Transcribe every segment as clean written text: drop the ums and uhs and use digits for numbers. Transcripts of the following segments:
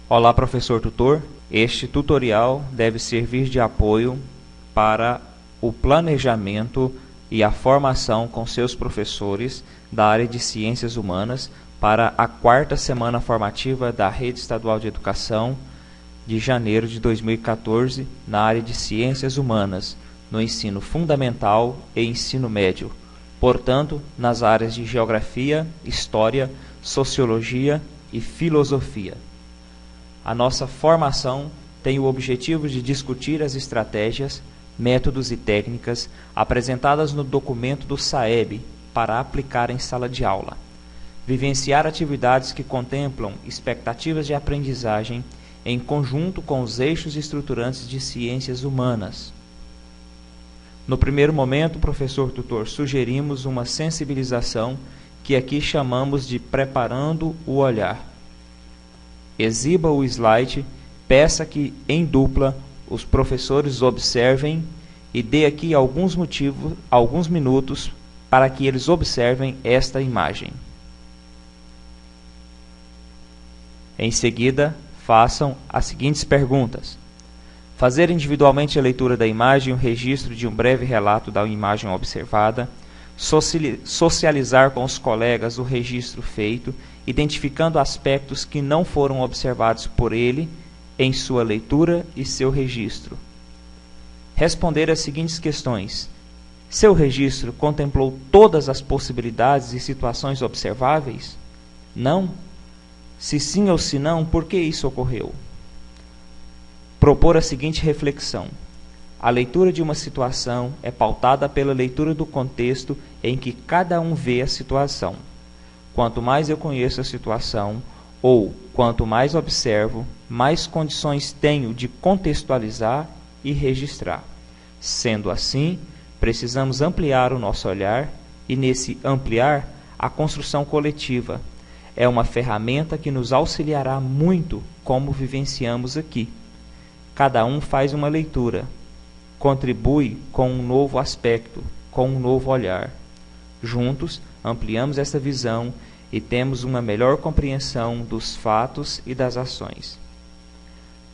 Olá, professor tutor. Este tutorial deve servir de apoio para o planejamento e a formação com seus professores da área de Ciências Humanas para a 4ª semana formativa da Rede Estadual de Educação de janeiro de 2014 na área de Ciências Humanas, no ensino fundamental e ensino médio, portanto, nas áreas de Geografia, História, Sociologia e Filosofia. A nossa formação tem o objetivo de discutir as estratégias, métodos e técnicas apresentadas no documento do SAEB para aplicar em sala de aula, vivenciar atividades que contemplam expectativas de aprendizagem em conjunto com os eixos estruturantes de ciências humanas. No primeiro momento, professor tutor, sugerimos uma sensibilização que aqui chamamos de preparando o olhar. Exiba o slide, peça que, em dupla, os professores observem e dê aqui alguns minutos para que eles observem esta imagem. Em seguida, façam as seguintes perguntas. Fazer individualmente a leitura da imagem e o registro de um breve relato da imagem observada. Socializar com os colegas o registro feito, identificando aspectos que não foram observados por ele em sua leitura e seu registro. Responder as seguintes questões. Seu registro contemplou todas as possibilidades e situações observáveis? Não? Se sim ou se não, por que isso ocorreu? Propor a seguinte reflexão. A leitura de uma situação é pautada pela leitura do contexto em que cada um vê a situação. Quanto mais eu conheço a situação, ou quanto mais observo, mais condições tenho de contextualizar e registrar. Sendo assim, precisamos ampliar o nosso olhar e, nesse ampliar, a construção coletiva. É uma ferramenta que nos auxiliará muito como vivenciamos aqui. Cada um faz uma leitura, contribui com um novo aspecto, com um novo olhar. Juntos, ampliamos essa visão e temos uma melhor compreensão dos fatos e das ações.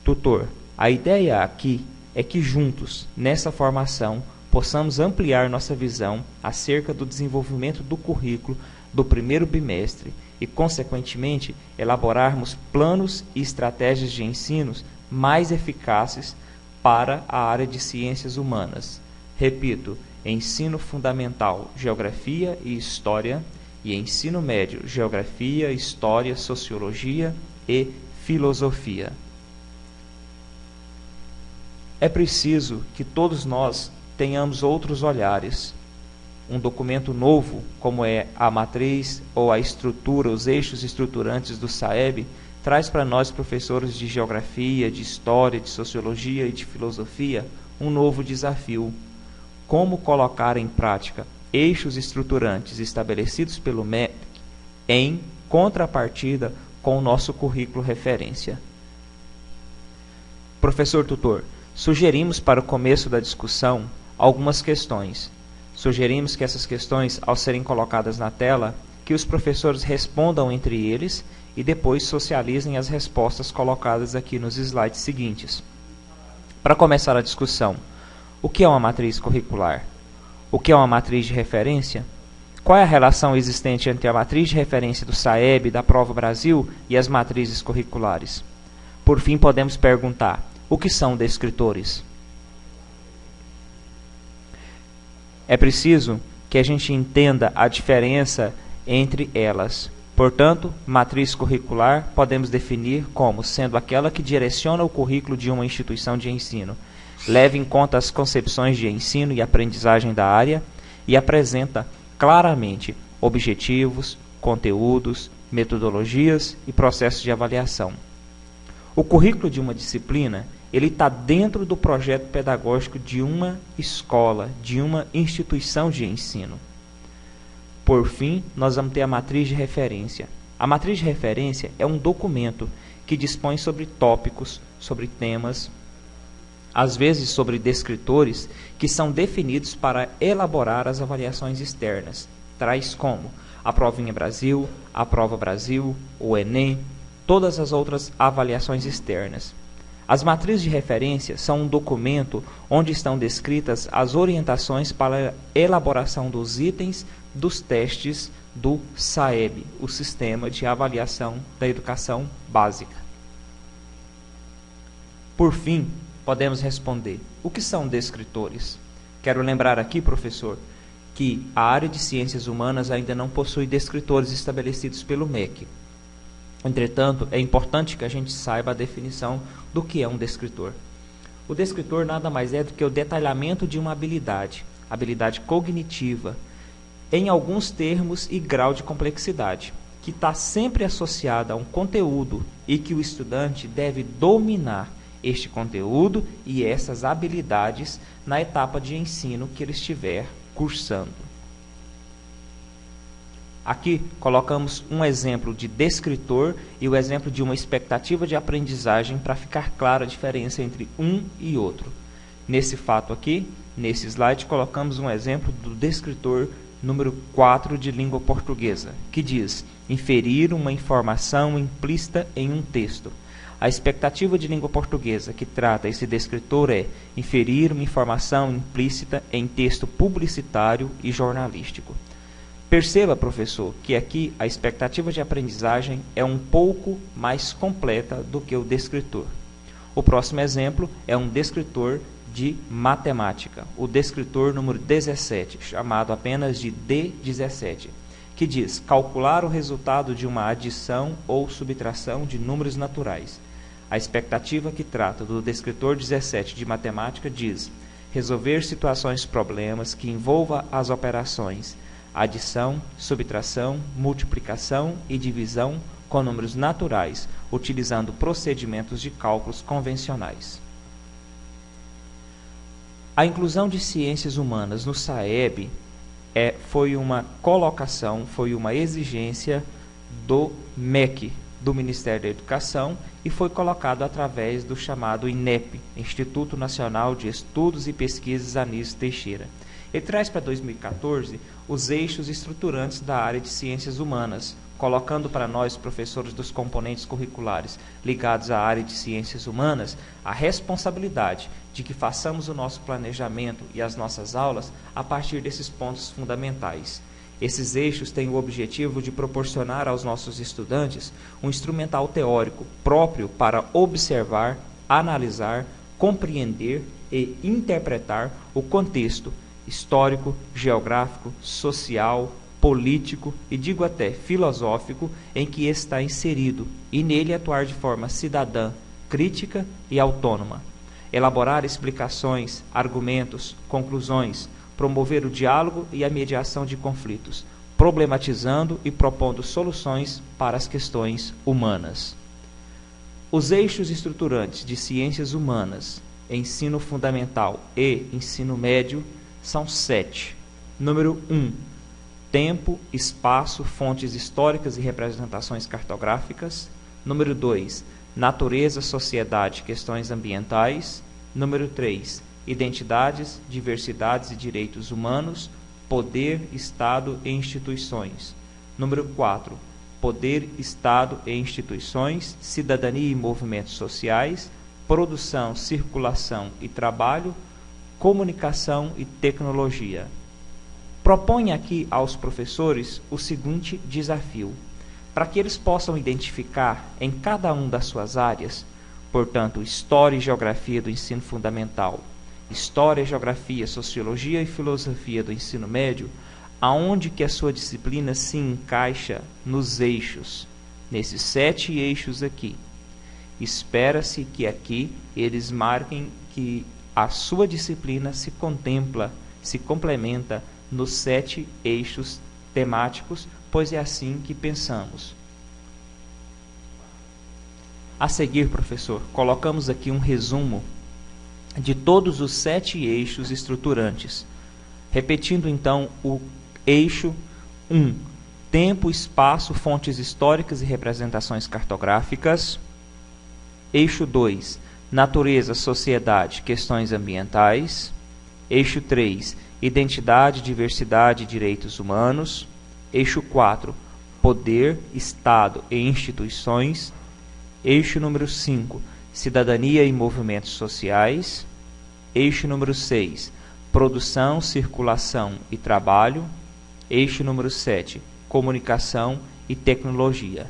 Tutor, a ideia aqui é que juntos, nessa formação, possamos ampliar nossa visão acerca do desenvolvimento do currículo do primeiro bimestre e, consequentemente, elaborarmos planos e estratégias de ensinos mais eficazes para a área de ciências humanas. Repito, ensino fundamental, geografia e história, e ensino médio, geografia, história, sociologia e filosofia. É preciso que todos nós tenhamos outros olhares. Um documento novo, como é a matriz ou a estrutura, os eixos estruturantes do SAEB, traz para nós, professores de geografia, de história, de sociologia e de filosofia, um novo desafio. Como colocar em prática eixos estruturantes estabelecidos pelo MEC em contrapartida com o nosso currículo referência. Professor tutor, sugerimos para o começo da discussão algumas questões. Sugerimos que essas questões, ao serem colocadas na tela, que os professores respondam entre eles e depois socializem as respostas colocadas aqui nos slides seguintes. Para começar a discussão, o que é uma matriz curricular? O que é uma matriz de referência? Qual é a relação existente entre a matriz de referência do SAEB, da Prova Brasil e as matrizes curriculares? Por fim, podemos perguntar, o que são descritores? É preciso que a gente entenda a diferença entre elas. Portanto, matriz curricular podemos definir como sendo aquela que direciona o currículo de uma instituição de ensino, leva em conta as concepções de ensino e aprendizagem da área e apresenta claramente objetivos, conteúdos, metodologias e processos de avaliação. O currículo de uma disciplina ele está dentro do projeto pedagógico de uma escola, de uma instituição de ensino. Por fim, nós vamos ter a matriz de referência. A matriz de referência é um documento que dispõe sobre tópicos, sobre temas, às vezes sobre descritores, que são definidos para elaborar as avaliações externas, tais como a Provinha Brasil, a Prova Brasil, o Enem, todas as outras avaliações externas. As matrizes de referência são um documento onde estão descritas as orientações para a elaboração dos itens dos testes do SAEB, o Sistema de Avaliação da Educação Básica. Por fim, podemos responder: o que são descritores? Quero lembrar aqui, professor, que a área de Ciências Humanas ainda não possui descritores estabelecidos pelo MEC. Entretanto, é importante que a gente saiba a definição do que é um descritor. O descritor nada mais é do que o detalhamento de uma habilidade cognitiva, em alguns termos e grau de complexidade, que está sempre associada a um conteúdo e que o estudante deve dominar este conteúdo e essas habilidades na etapa de ensino que ele estiver cursando. Aqui colocamos um exemplo de descritor e o exemplo de uma expectativa de aprendizagem para ficar clara a diferença entre um e outro. Nesse fato aqui, nesse slide, colocamos um exemplo do descritor número 4 de língua portuguesa, que diz: inferir uma informação implícita em um texto. A expectativa de língua portuguesa que trata esse descritor é inferir uma informação implícita em texto publicitário e jornalístico. Perceba, professor, que aqui a expectativa de aprendizagem é um pouco mais completa do que o descritor. O próximo exemplo é um descritor de matemática, o descritor número 17, chamado apenas de D17, que diz calcular o resultado de uma adição ou subtração de números naturais. A expectativa que trata do descritor 17 de matemática diz resolver situações problemas que envolva as operações adição, subtração, multiplicação e divisão com números naturais, utilizando procedimentos de cálculos convencionais. A inclusão de ciências humanas no SAEB foi uma colocação, foi uma exigência do MEC, do Ministério da Educação, e foi colocado através do chamado INEP, Instituto Nacional de Estudos e Pesquisas Anísio Teixeira. Ele traz para 2014 os eixos estruturantes da área de ciências humanas, colocando para nós, professores dos componentes curriculares ligados à área de ciências humanas, a responsabilidade de que façamos o nosso planejamento e as nossas aulas a partir desses pontos fundamentais. Esses eixos têm o objetivo de proporcionar aos nossos estudantes um instrumental teórico próprio para observar, analisar, compreender e interpretar o contexto histórico, geográfico, social, político e digo até filosófico em que está inserido e nele atuar de forma cidadã, crítica e autônoma. Elaborar explicações, argumentos, conclusões, promover o diálogo e a mediação de conflitos, problematizando e propondo soluções para as questões humanas. Os eixos estruturantes de ciências humanas, ensino fundamental e ensino médio são 7. Número 1. Tempo, espaço, fontes históricas e representações cartográficas. Número 2. Natureza, sociedade, questões ambientais. Número 3. Identidades, diversidades e direitos humanos, poder, Estado e instituições. Número 4. Poder, Estado e instituições, cidadania e movimentos sociais, produção, circulação e trabalho, comunicação e tecnologia. Propõe aqui aos professores o seguinte desafio, para que eles possam identificar em cada uma das suas áreas, portanto, História e Geografia do ensino fundamental, História, Geografia, Sociologia e Filosofia do ensino médio, aonde que a sua disciplina se encaixa nos eixos, nesses 7 eixos aqui. Espera-se que aqui eles marquem que a sua disciplina se complementa nos 7 eixos temáticos, pois é assim que pensamos. A seguir, professor, colocamos aqui um resumo de todos os 7 eixos estruturantes. Repetindo então o eixo 1, tempo, espaço, fontes históricas e representações cartográficas. Eixo 2, natureza, sociedade, questões ambientais. Eixo 3, identidade, diversidade e direitos humanos. Eixo 4, poder, Estado e instituições. Eixo número 5, cidadania e movimentos sociais. Eixo número 6, produção, circulação e trabalho. Eixo número 7, comunicação e tecnologia.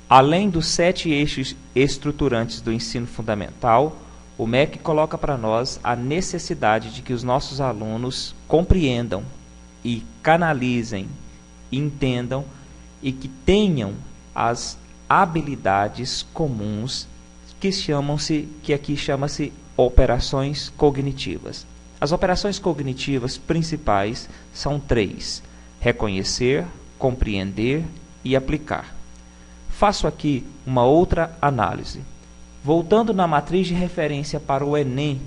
Além dos 7 eixos estruturantes do ensino fundamental, o MEC coloca para nós a necessidade de que os nossos alunos compreendam e canalizem, entendam e que tenham as habilidades comuns que aqui chama-se operações cognitivas. As operações cognitivas principais são 3: reconhecer, compreender e aplicar. Faço aqui uma outra análise. Voltando na matriz de referência para o Enem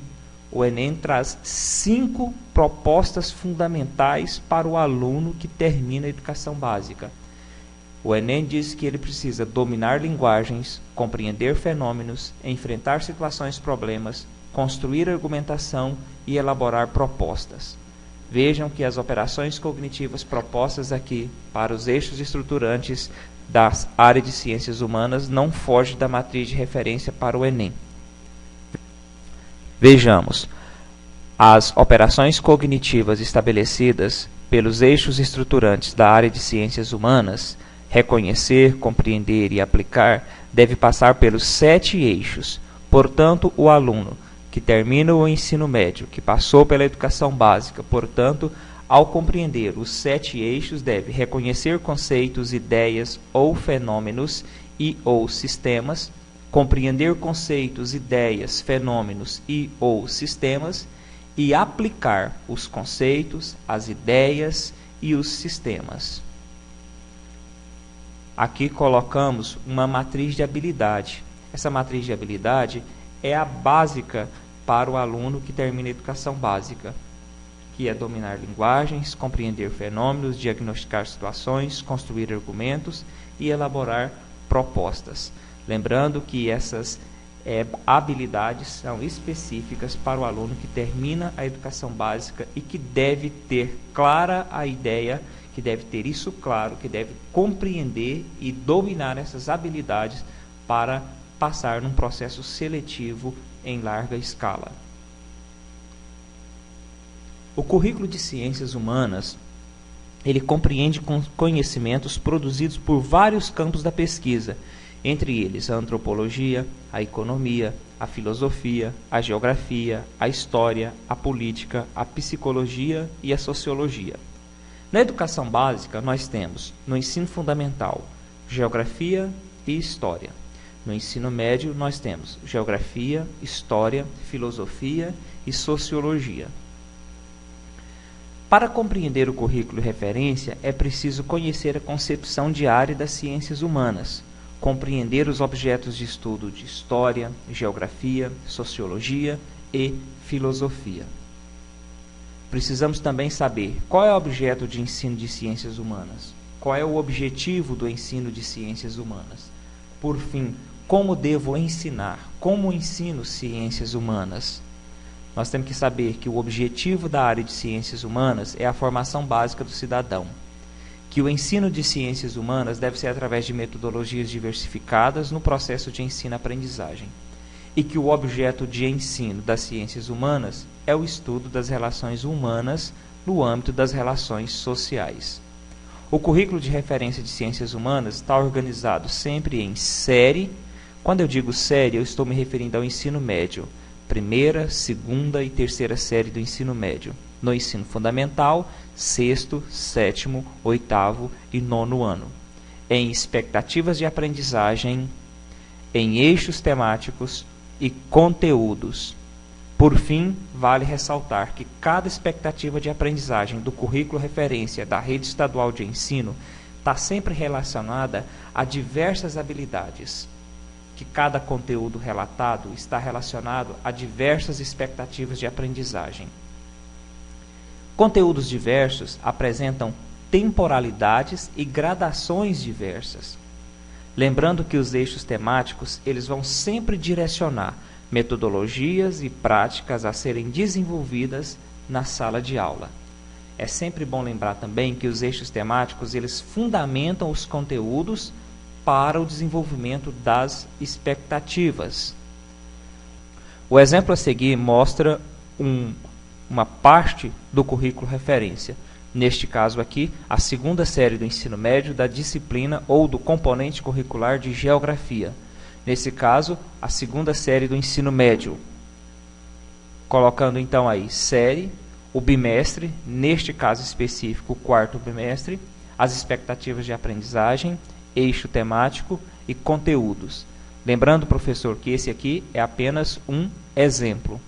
traz 5 propostas fundamentais para o aluno que termina a educação básica. O Enem diz que ele precisa dominar linguagens, compreender fenômenos, enfrentar situações problemas, construir argumentação e elaborar propostas. Vejam que as operações cognitivas propostas aqui para os eixos estruturantes da área de ciências humanas não fogem da matriz de referência para o Enem. Vejamos, as operações cognitivas estabelecidas pelos eixos estruturantes da área de ciências humanas, reconhecer, compreender e aplicar, deve passar pelos 7 eixos. Portanto, o aluno que termina o ensino médio, que passou pela educação básica, portanto, ao compreender os 7 eixos, deve reconhecer conceitos, ideias ou fenômenos e ou sistemas, compreender conceitos, ideias, fenômenos e ou sistemas e aplicar os conceitos, as ideias e os sistemas. Aqui colocamos uma matriz de habilidade. Essa matriz de habilidade é a básica para o aluno que termina a educação básica, que é dominar linguagens, compreender fenômenos, diagnosticar situações, construir argumentos e elaborar propostas. Lembrando que essas habilidades são específicas para o aluno que termina a educação básica e que deve ter clara a ideia, que deve ter isso claro, que deve compreender e dominar essas habilidades para passar num processo seletivo em larga escala. O currículo de ciências humanas, ele compreende conhecimentos produzidos por vários campos da pesquisa, entre eles a antropologia, a economia, a filosofia, a geografia, a história, a política, a psicologia e a sociologia. Na educação básica, nós temos, no ensino fundamental, geografia e história. No ensino médio, nós temos geografia, história, filosofia e sociologia. Para compreender o currículo de referência, é preciso conhecer a concepção de área das ciências humanas, compreender os objetos de estudo de história, geografia, sociologia e filosofia. Precisamos também saber qual é o objeto de ensino de ciências humanas, qual é o objetivo do ensino de ciências humanas. Por fim, como devo ensinar, como ensino ciências humanas? Nós temos que saber que o objetivo da área de ciências humanas é a formação básica do cidadão, que o ensino de ciências humanas deve ser através de metodologias diversificadas no processo de ensino-aprendizagem, e que o objeto de ensino das ciências humanas é o estudo das relações humanas no âmbito das relações sociais. O currículo de referência de ciências humanas está organizado sempre em série. Quando eu digo série, eu estou me referindo ao ensino médio, primeira, segunda e terceira série do ensino médio. No ensino fundamental, 6º, 7º, 8º e 9º ano. Em expectativas de aprendizagem, em eixos temáticos e conteúdos. Por fim, vale ressaltar que cada expectativa de aprendizagem do currículo referência da rede estadual de ensino está sempre relacionada a diversas habilidades, que cada conteúdo relatado está relacionado a diversas expectativas de aprendizagem. Conteúdos diversos apresentam temporalidades e gradações diversas. Lembrando que os eixos temáticos eles vão sempre direcionar metodologias e práticas a serem desenvolvidas na sala de aula. É sempre bom lembrar também que os eixos temáticos eles fundamentam os conteúdos para o desenvolvimento das expectativas. O exemplo a seguir mostra uma parte do currículo referência. Neste caso aqui, a segunda série do ensino médio da disciplina ou do componente curricular de geografia. Nesse caso, a segunda série do ensino médio. Colocando então aí série, o bimestre, neste caso específico, o quarto bimestre, as expectativas de aprendizagem, eixo temático e conteúdos. Lembrando, professor, que esse aqui é apenas um exemplo.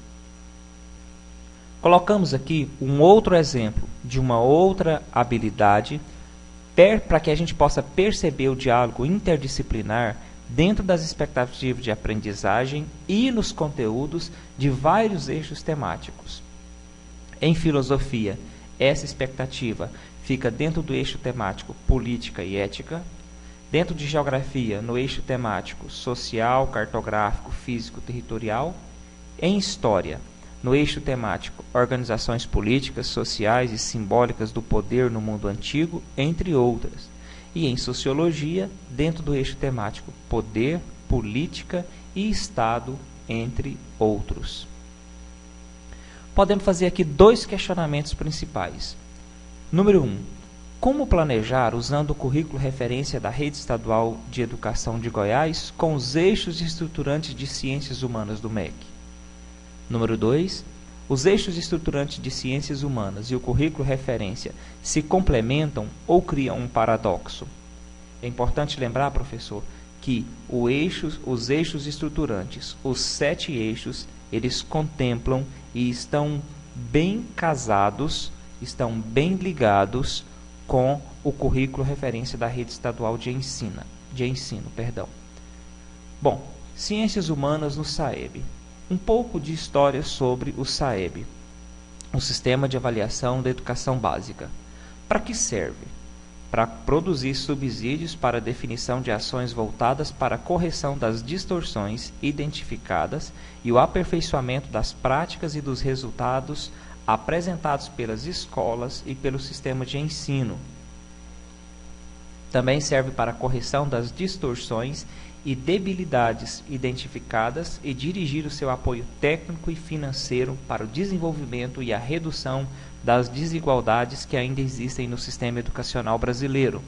Colocamos aqui um outro exemplo de uma outra habilidade para que a gente possa perceber o diálogo interdisciplinar dentro das expectativas de aprendizagem e nos conteúdos de vários eixos temáticos. Em filosofia, essa expectativa fica dentro do eixo temático política e ética. Dentro de geografia, no eixo temático social, cartográfico, físico, territorial. Em história, no eixo temático organizações políticas, sociais e simbólicas do poder no mundo antigo, entre outras. E em sociologia, dentro do eixo temático poder, política e Estado, entre outros. Podemos fazer aqui dois questionamentos principais. Número 1. Como planejar usando o currículo referência da Rede Estadual de Educação de Goiás com os eixos estruturantes de Ciências Humanas do MEC? Número 2. Os eixos estruturantes de Ciências Humanas e o currículo referência se complementam ou criam um paradoxo? É importante lembrar, professor, que os eixos estruturantes, os 7 eixos, eles contemplam e estão bem casados, estão bem ligados com o currículo referência da Rede Estadual de Ensino. Bom, Ciências Humanas no SAEB. Um pouco de história sobre o SAEB, o Sistema de Avaliação da Educação Básica. Para que serve? Para produzir subsídios para a definição de ações voltadas para a correção das distorções identificadas e o aperfeiçoamento das práticas e dos resultados apresentados pelas escolas e pelo sistema de ensino. Também serve para a correção das distorções e debilidades identificadas e dirigir o seu apoio técnico e financeiro para o desenvolvimento e a redução das desigualdades que ainda existem no sistema educacional brasileiro.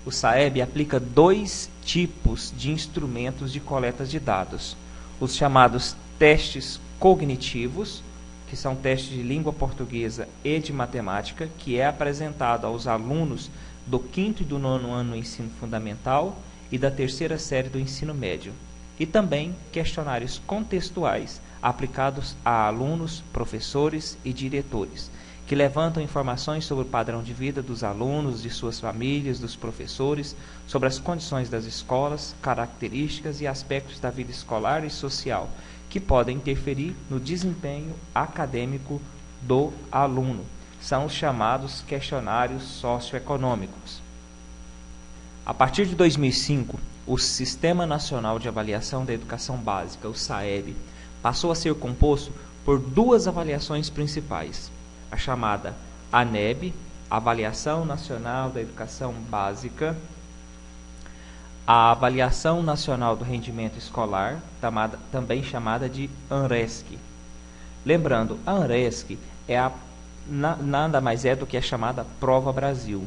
O SAEB aplica 2 tipos de instrumentos de coleta de dados: os chamados testes cognitivos, que são testes de língua portuguesa e de matemática, que é apresentado aos alunos do 5º e do 9º ano do ensino fundamental e da 3ª série do ensino médio, e também questionários contextuais aplicados a alunos, professores e diretores, que levantam informações sobre o padrão de vida dos alunos, de suas famílias, dos professores, sobre as condições das escolas, características e aspectos da vida escolar e social, que podem interferir no desempenho acadêmico do aluno. São os chamados questionários socioeconômicos. A partir de 2005, o Sistema Nacional de Avaliação da Educação Básica, o SAEB, passou a ser composto por 2 avaliações principais: a chamada ANEB, Avaliação Nacional da Educação Básica, a Avaliação Nacional do Rendimento Escolar, também chamada de ANRESC. Lembrando, a ANRESC nada mais é do que a chamada Prova Brasil.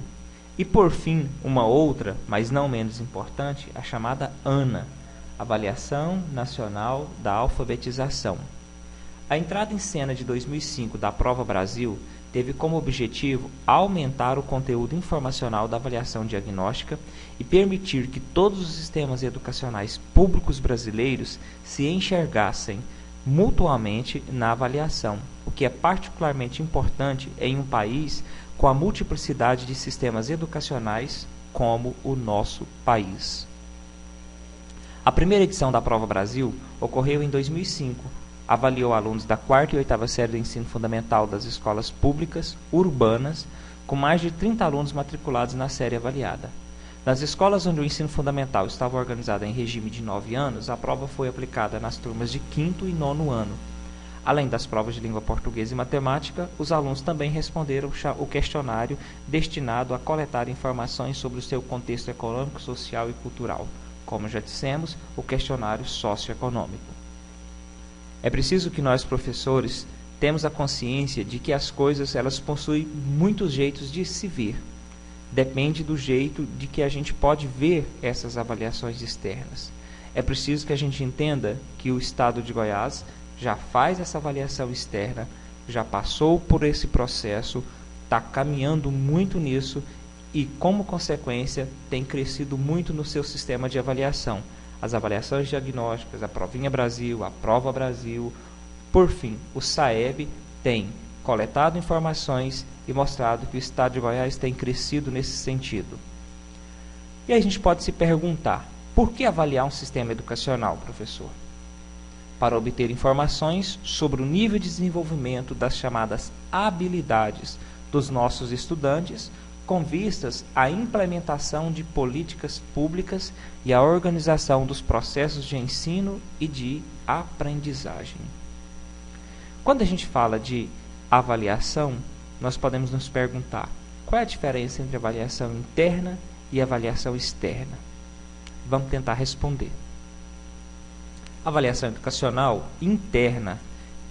E por fim, uma outra, mas não menos importante, a chamada ANA, Avaliação Nacional da Alfabetização. A entrada em cena de 2005 da Prova Brasil teve como objetivo aumentar o conteúdo informacional da avaliação diagnóstica e permitir que todos os sistemas educacionais públicos brasileiros se enxergassem mutuamente na avaliação, o que é particularmente importante em um país com a multiplicidade de sistemas educacionais como o nosso país. A primeira edição da Prova Brasil ocorreu em 2005. Avaliou alunos da 4ª e 8ª série do ensino fundamental das escolas públicas urbanas, com mais de 30 alunos matriculados na série avaliada. Nas escolas onde o ensino fundamental estava organizado em regime de 9 anos, a prova foi aplicada nas turmas de 5º e 9º ano. Além das provas de língua portuguesa e matemática, os alunos também responderam o questionário destinado a coletar informações sobre o seu contexto econômico, social e cultural. Como já dissemos, o questionário socioeconômico. É preciso que nós, professores, temos a consciência de que as coisas elas possuem muitos jeitos de se ver. Depende do jeito de que a gente pode ver essas avaliações externas. É preciso que a gente entenda que o Estado de Goiás já faz essa avaliação externa, já passou por esse processo, está caminhando muito nisso e, como consequência, tem crescido muito no seu sistema de avaliação. As avaliações diagnósticas, a Provinha Brasil, a Prova Brasil. Por fim, o SAEB tem coletado informações e mostrado que o Estado de Goiás tem crescido nesse sentido. E aí a gente pode se perguntar, por que avaliar um sistema educacional, professor? Para obter informações sobre o nível de desenvolvimento das chamadas habilidades dos nossos estudantes, com vistas à implementação de políticas públicas e à organização dos processos de ensino e de aprendizagem. Quando a gente fala de avaliação, nós podemos nos perguntar qual é a diferença entre avaliação interna e avaliação externa. Vamos tentar responder. A avaliação educacional interna,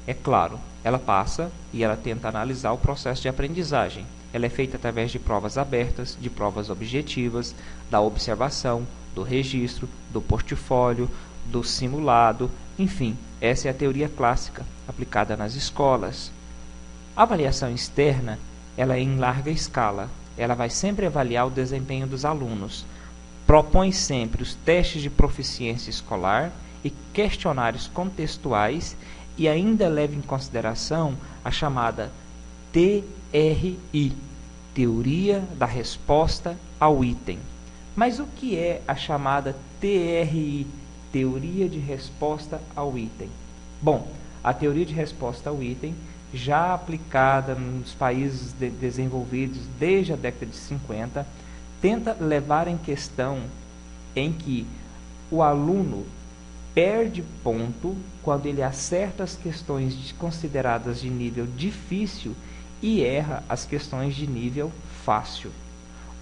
é claro, ela passa e ela tenta analisar o processo de aprendizagem. Ela é feita através de provas abertas, de provas objetivas, da observação, do registro, do portfólio, do simulado, enfim, essa é a teoria clássica aplicada nas escolas. A avaliação externa, ela é em larga escala, ela vai sempre avaliar o desempenho dos alunos, propõe sempre os testes de proficiência escolar e questionários contextuais e ainda leva em consideração a chamada TRI, Teoria da Resposta ao Item. Mas o que é a chamada TRI, Teoria de Resposta ao Item? Bom, a teoria de resposta ao item, já aplicada nos países desenvolvidos desde a década de 50, tenta levar em questão em que o aluno perde ponto quando ele acerta as questões consideradas de nível difícil e erra as questões de nível fácil.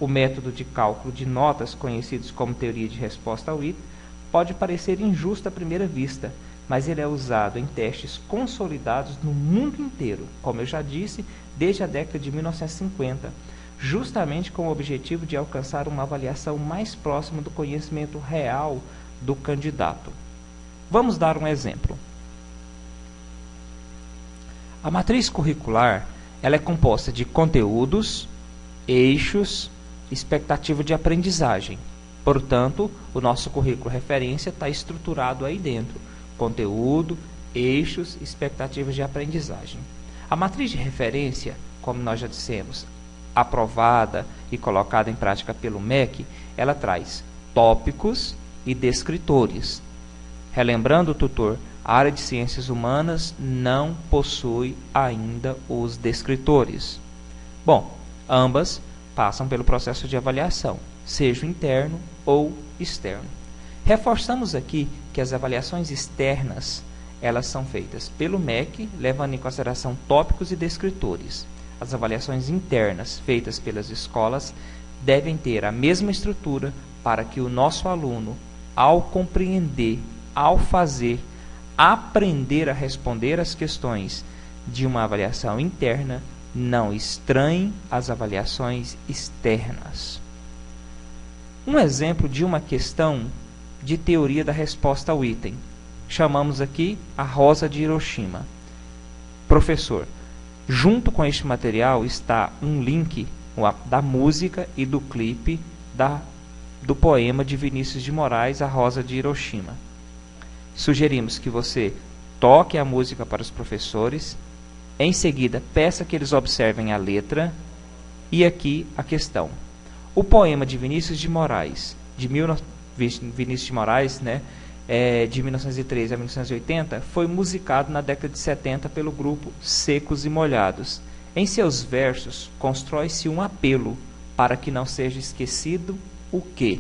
O método de cálculo de notas, conhecidos como teoria de resposta ao item, pode parecer injusto à primeira vista, mas ele é usado em testes consolidados no mundo inteiro, como eu já disse, desde a década de 1950, justamente com o objetivo de alcançar uma avaliação mais próxima do conhecimento real do candidato. Vamos dar um exemplo. A matriz curricular ela é composta de conteúdos, eixos, expectativa de aprendizagem. Portanto, o nosso currículo referência está estruturado aí dentro. Conteúdo, eixos, expectativas de aprendizagem. A matriz de referência, como nós já dissemos, aprovada e colocada em prática pelo MEC, ela traz tópicos e descritores. Relembrando, tutor, a área de ciências humanas não possui ainda os descritores. Bom, ambas passam pelo processo de avaliação, seja interno ou externo. Reforçamos aqui que as avaliações externas, elas são feitas pelo MEC, levando em consideração tópicos e descritores. As avaliações internas, feitas pelas escolas, devem ter a mesma estrutura para que o nosso aluno, ao compreender, ao fazer, aprender a responder às questões de uma avaliação interna, não estranhe as avaliações externas. Um exemplo de uma questão de teoria da resposta ao item. Chamamos aqui a Rosa de Hiroshima. Professor, junto com este material está um link da música e do clipe do poema de Vinícius de Moraes, A Rosa de Hiroshima. Sugerimos que você toque a música para os professores, em seguida peça que eles observem a letra e aqui a questão. O poema de Vinícius de Moraes, de 1903 a 1980, foi musicado na década de 70 pelo grupo Secos e Molhados. Em seus versos, constrói-se um apelo para que não seja esquecido o quê?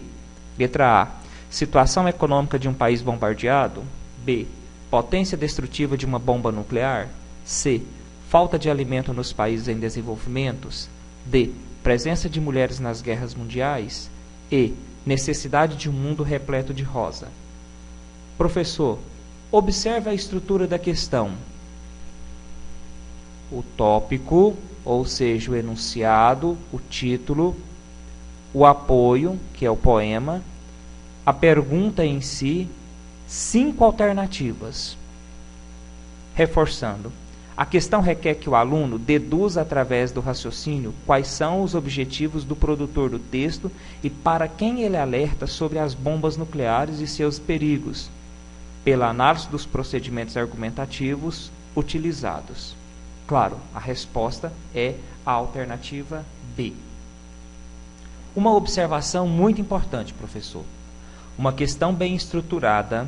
Letra A. Situação econômica de um país bombardeado. B. Potência destrutiva de uma bomba nuclear? C. Falta de alimento nos países em desenvolvimento? D. Presença de mulheres nas guerras mundiais? E. Necessidade de um mundo repleto de rosa. Professor, observe a estrutura da questão. O tópico, ou seja, o enunciado, o título, o apoio, que é o poema, a pergunta em si, 5 alternativas. Reforçando, a questão requer que o aluno deduza através do raciocínio quais são os objetivos do produtor do texto e para quem ele alerta sobre as bombas nucleares e seus perigos, pela análise dos procedimentos argumentativos utilizados. Claro, a resposta é a alternativa B. Uma observação muito importante, professor. Uma questão bem estruturada,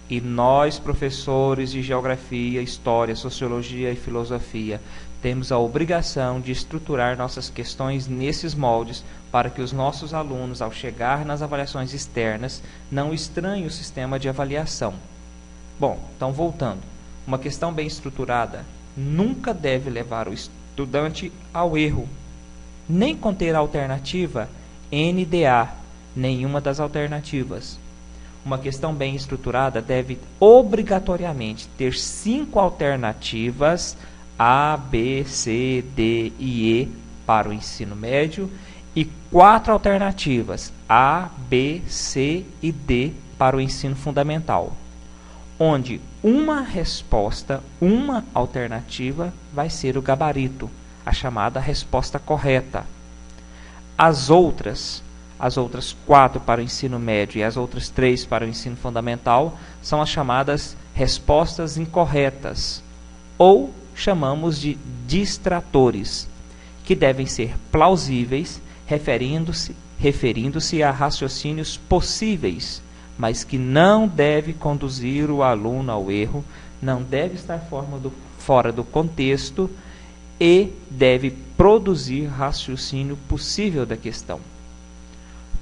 e nós, professores de Geografia, História, Sociologia e Filosofia, temos a obrigação de estruturar nossas questões nesses moldes para que os nossos alunos, ao chegar nas avaliações externas, não estranhem o sistema de avaliação. Bom, então voltando. Uma questão bem estruturada nunca deve levar o estudante ao erro, nem conter a alternativa NDA, nenhuma das alternativas. Uma questão bem estruturada deve obrigatoriamente ter 5 alternativas A, B, C, D e E para o ensino médio e 4 alternativas A, B, C e D para o ensino fundamental, onde uma resposta, uma alternativa vai ser o gabarito, a chamada resposta correta. As outras 4 para o ensino médio e as outras 3 para o ensino fundamental são as chamadas respostas incorretas, ou chamamos de distratores, que devem ser plausíveis, referindo-se a raciocínios possíveis, mas que não deve conduzir o aluno ao erro, não deve estar fora do contexto e deve produzir raciocínio possível da questão.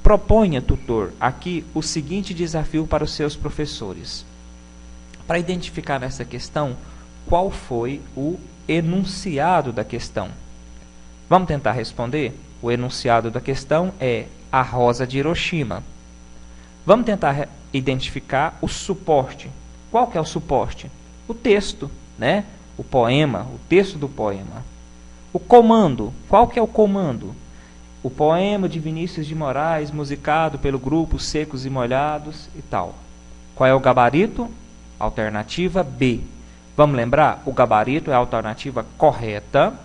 Proponha, tutor, aqui o seguinte desafio para os seus professores. Para identificar nessa questão qual foi o enunciado da questão. Vamos tentar responder? O enunciado da questão é a rosa de Hiroshima. Vamos tentar identificar o suporte. Qual que é o suporte? O texto, né? O poema, o texto do poema. O comando. Qual que é o comando? O poema de Vinícius de Moraes, musicado pelo grupo Secos e Molhados e tal. Qual é o gabarito? Alternativa B. Vamos lembrar? O gabarito é a alternativa correta.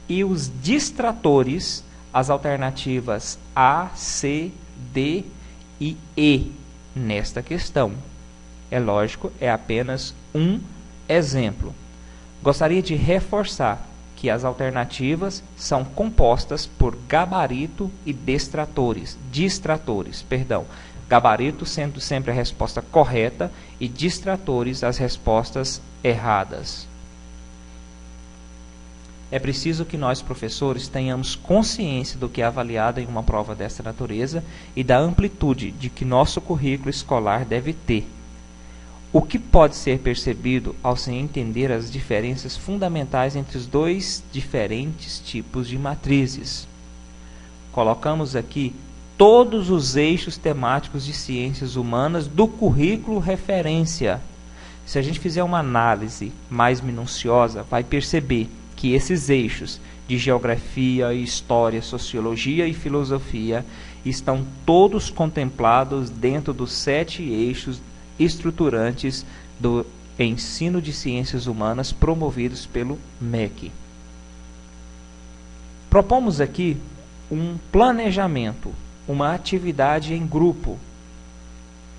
E os distratores, as alternativas A, C, D e E nesta questão. É lógico, é apenas um exemplo. Gostaria de reforçar que as alternativas são compostas por gabarito e distratores. Gabarito sendo sempre a resposta correta e distratores as respostas erradas. É preciso que nós, professores, tenhamos consciência do que é avaliado em uma prova dessa natureza e da amplitude de que nosso currículo escolar deve ter. O que pode ser percebido ao se entender as diferenças fundamentais entre os dois diferentes tipos de matrizes. Colocamos aqui todos os eixos temáticos de ciências humanas do currículo referência. Se a gente fizer uma análise mais minuciosa, vai perceber que esses eixos de geografia, história, sociologia e filosofia estão todos contemplados dentro dos 7 eixos estruturantes do ensino de ciências humanas promovidos pelo MEC. Propomos aqui um planejamento, uma atividade em grupo.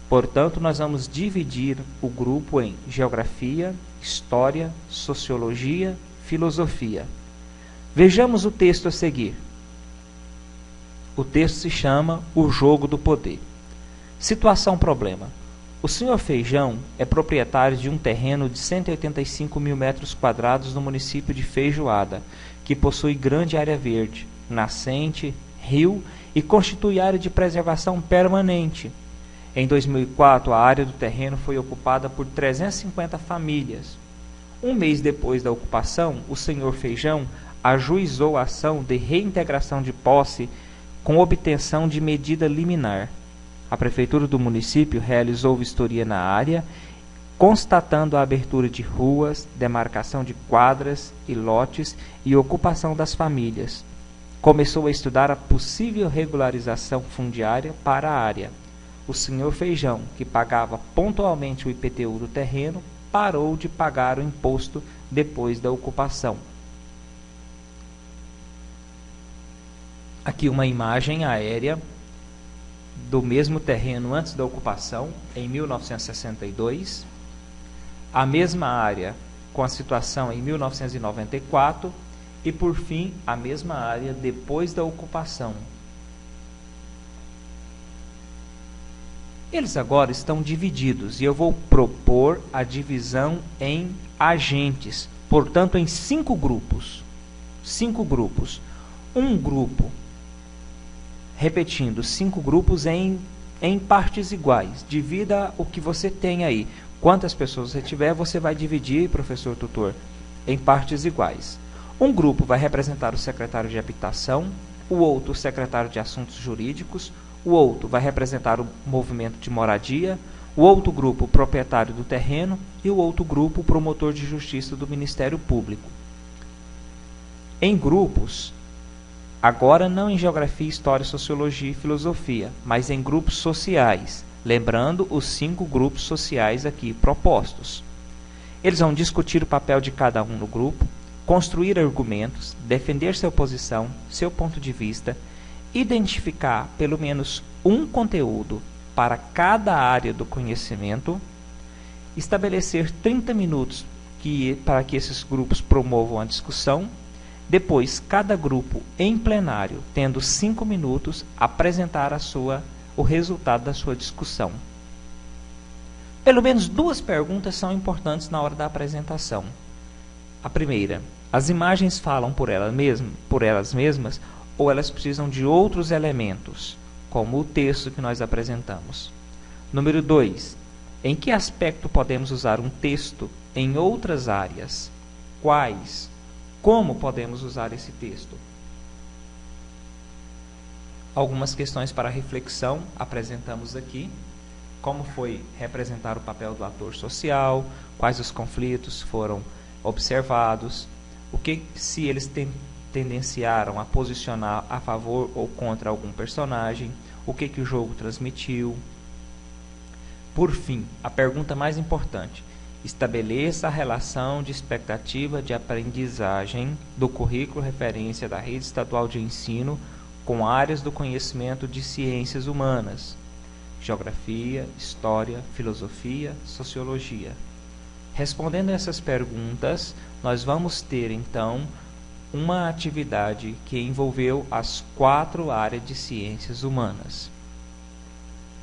Portanto, nós vamos dividir o grupo em geografia, história, sociologia, filosofia. Vejamos o texto a seguir. O texto se chama O Jogo do Poder. Situação problema. O senhor Feijão é proprietário de um terreno de 185 mil metros quadrados no município de Feijoada, que possui grande área verde, nascente, rio e constitui área de preservação permanente. Em 2004, a área do terreno foi ocupada por 350 famílias. Um mês depois da ocupação, o senhor Feijão ajuizou a ação de reintegração de posse com obtenção de medida liminar. A prefeitura do município realizou vistoria na área, constatando a abertura de ruas, demarcação de quadras e lotes e ocupação das famílias. Começou a estudar a possível regularização fundiária para a área. O senhor Feijão, que pagava pontualmente o IPTU do terreno, parou de pagar o imposto depois da ocupação. Aqui uma imagem aérea do mesmo terreno antes da ocupação, em 1962. A mesma área com a situação em 1994 e, por fim, a mesma área depois da ocupação. Eles agora estão divididos e eu vou propor a divisão em agentes, portanto em 5 grupos. 5 grupos. Um grupo, repetindo, 5 grupos em partes iguais. Divida o que você tem aí. Quantas pessoas você tiver, você vai dividir, professor tutor, em partes iguais. Um grupo vai representar o secretário de habitação, o outro o secretário de assuntos jurídicos, o outro vai representar o movimento de moradia, o outro grupo o proprietário do terreno e o outro grupo o promotor de justiça do Ministério Público. Em grupos, agora não em geografia, história, sociologia e filosofia, mas em grupos sociais, lembrando os 5 grupos sociais aqui propostos. Eles vão discutir o papel de cada um no grupo, construir argumentos, defender sua posição, seu ponto de vista, identificar pelo menos um conteúdo para cada área do conhecimento, estabelecer 30 minutos para que esses grupos promovam a discussão, depois cada grupo em plenário, tendo 5 minutos, apresentar o resultado da sua discussão. Pelo menos 2 perguntas são importantes na hora da apresentação. A primeira, as imagens falam por elas mesmas ou elas precisam de outros elementos, como o texto que nós apresentamos. Número 2, em que aspecto podemos usar um texto em outras áreas? Quais? Como podemos usar esse texto? Algumas questões para reflexão apresentamos aqui. Como foi representar o papel do ator social? Quais os conflitos foram observados? O que se eles tendenciaram a posicionar a favor ou contra algum personagem? O que o jogo transmitiu? Por fim, a pergunta mais importante: estabeleça a relação de expectativa de aprendizagem do currículo referência da Rede Estadual de Ensino com áreas do conhecimento de ciências humanas, geografia, história, filosofia, sociologia. Respondendo a essas perguntas, nós vamos ter, então, uma atividade que envolveu as 4 áreas de ciências humanas.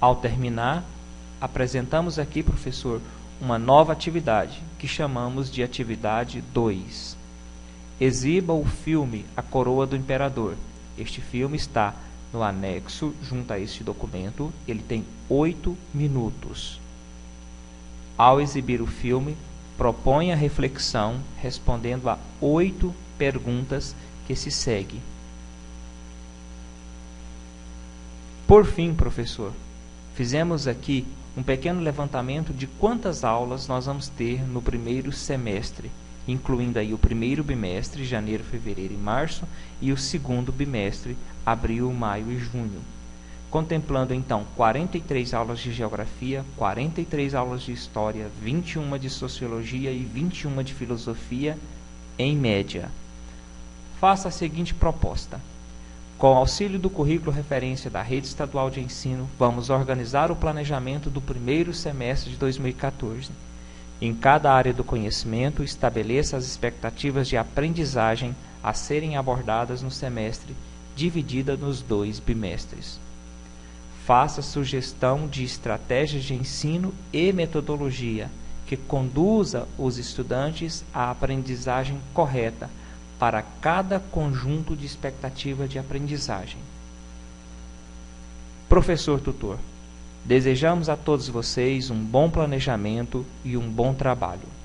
Ao terminar, apresentamos aqui, professor, uma nova atividade, que chamamos de atividade 2. Exiba o filme A Coroa do Imperador. Este filme está no anexo, junto a este documento. Ele tem 8 minutos. Ao exibir o filme, propõe a reflexão, respondendo a 8 perguntas que se segue. Por fim, professor, fizemos aqui um pequeno levantamento de quantas aulas nós vamos ter no primeiro semestre, incluindo aí o primeiro bimestre, janeiro, fevereiro e março, e o segundo bimestre, abril, maio e junho. Contemplando então 43 aulas de geografia, 43 aulas de história, 21 de sociologia e 21 de filosofia, em média. Faça a seguinte proposta. Com auxílio do currículo referência da Rede Estadual de Ensino, vamos organizar o planejamento do primeiro semestre de 2014. Em cada área do conhecimento, estabeleça as expectativas de aprendizagem a serem abordadas no semestre, dividida nos 2 bimestres. Faça sugestão de estratégias de ensino e metodologia que conduza os estudantes à aprendizagem correta para cada conjunto de expectativa de aprendizagem. Professor tutor, Desejamos a todos vocês um bom planejamento e um bom trabalho.